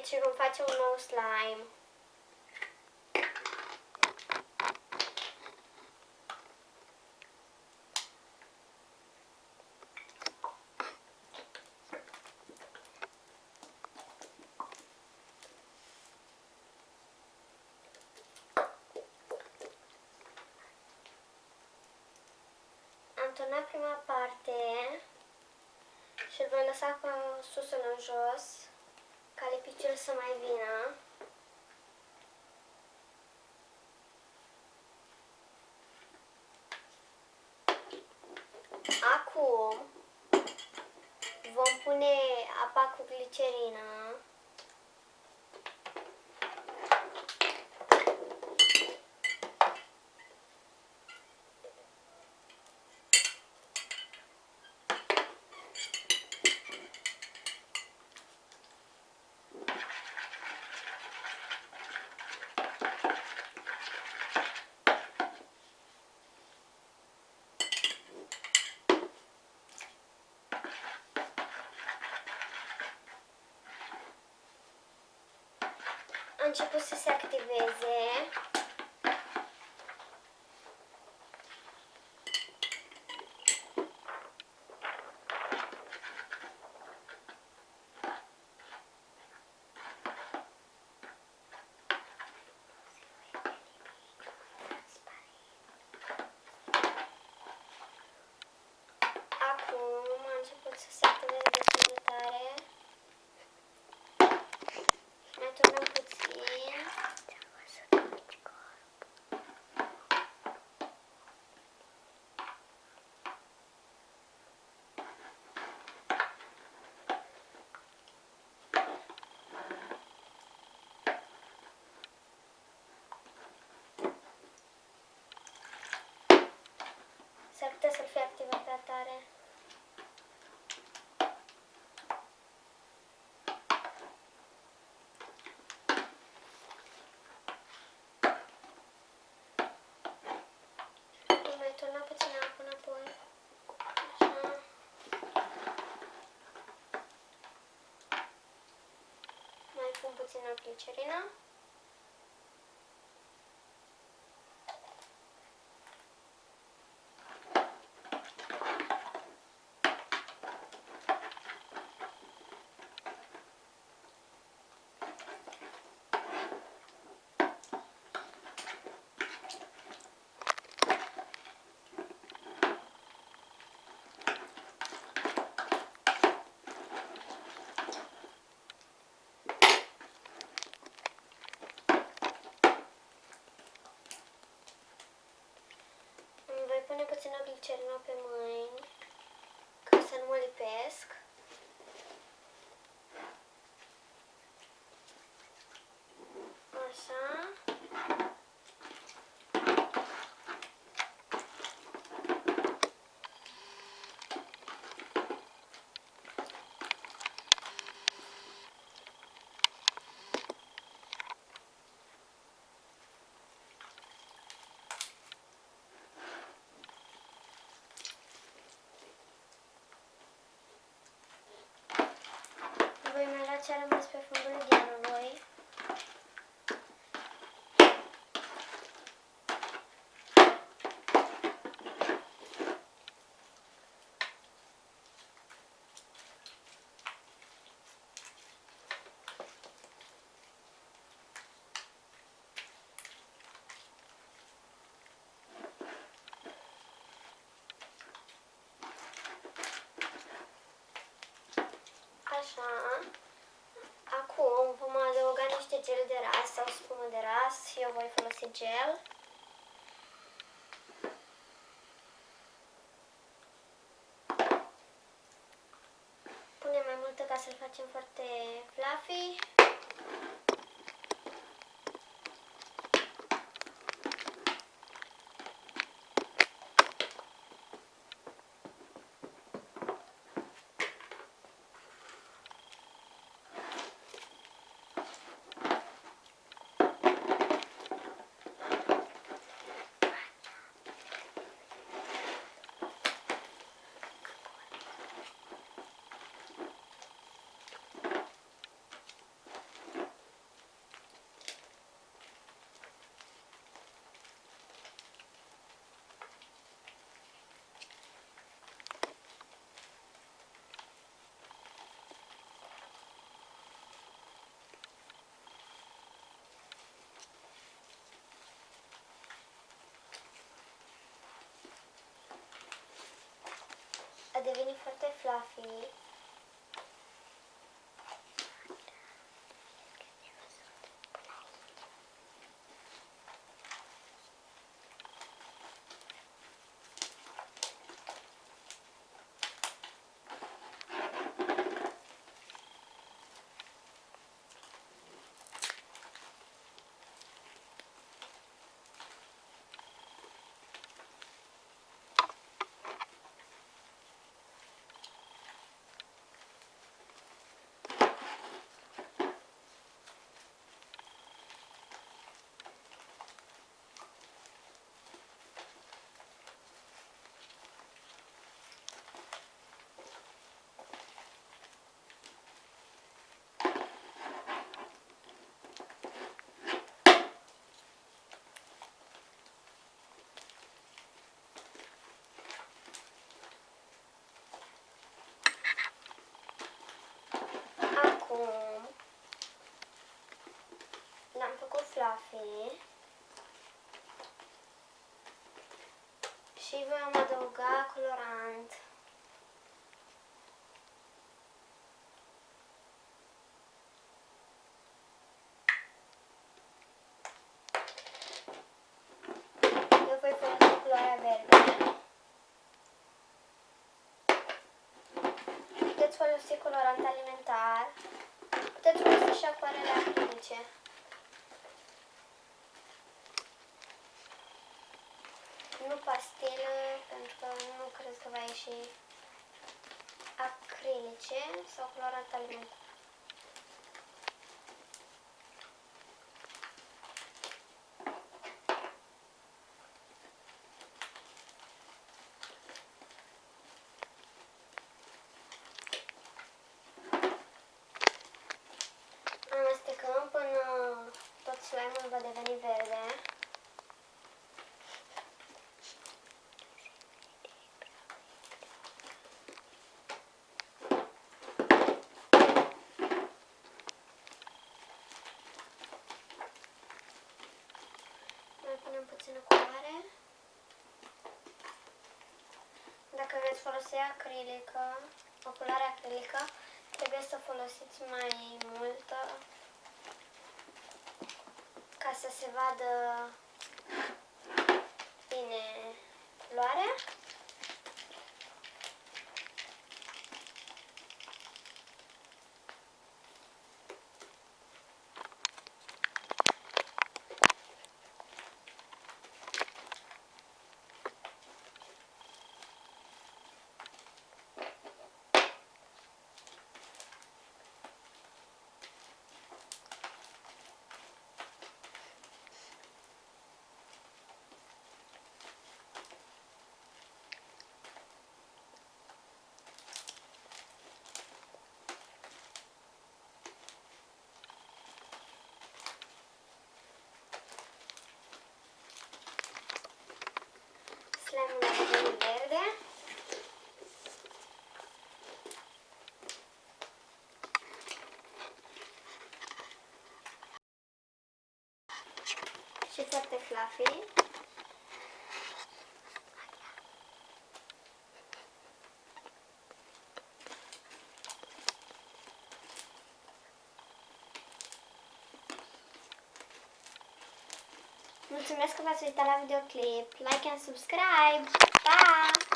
și vom face un nou slime. Am turnat prima parte și îl voi lăsa cu susul în jos, ca lipiciul să mai vină. Acum vom pune apa cu glicerină. A început să se activeze. Acum a început să se activeze destul de tare. Mai turnăm puțin. S-ar putea să-l fie activat prea tare. Voi turna puțin apă înapoi. Așa. Mai pun puțină glicerină. Pune puțină glicerină pe mâini, ca să nu mă lipesc. Așa. Voi mai lua ce a rămas pe fundul ghearului. Așa. Acum vom adăuga niște gel de ras sau spumă de ras. Eu voi folosi gel. Punem mai multă ca să-l facem foarte fluffy. deveni foarte fluffy. Acum l-am făcut fluffy și vom adăuga colorant. Eu voi folosi culoarea verde. Puteți folosi colorant alimentar. Puteți folosi și acoarele acrilice. Nu pastelă, pentru că nu cred că va ieși acrilice sau colorant alimentar. Amestecăm până tot slime-ul va deveni verde. Mai punem puțină culoare. Dacă veți folosi acrilică, o culoare acrilică, trebuie să folosiți mai multă ca să se vadă bine culoarea. Slime-ul a devenit verde. Și foarte fluffy. Mulțumesc că v-ați uitat la videoclip. Like and subscribe. Pa!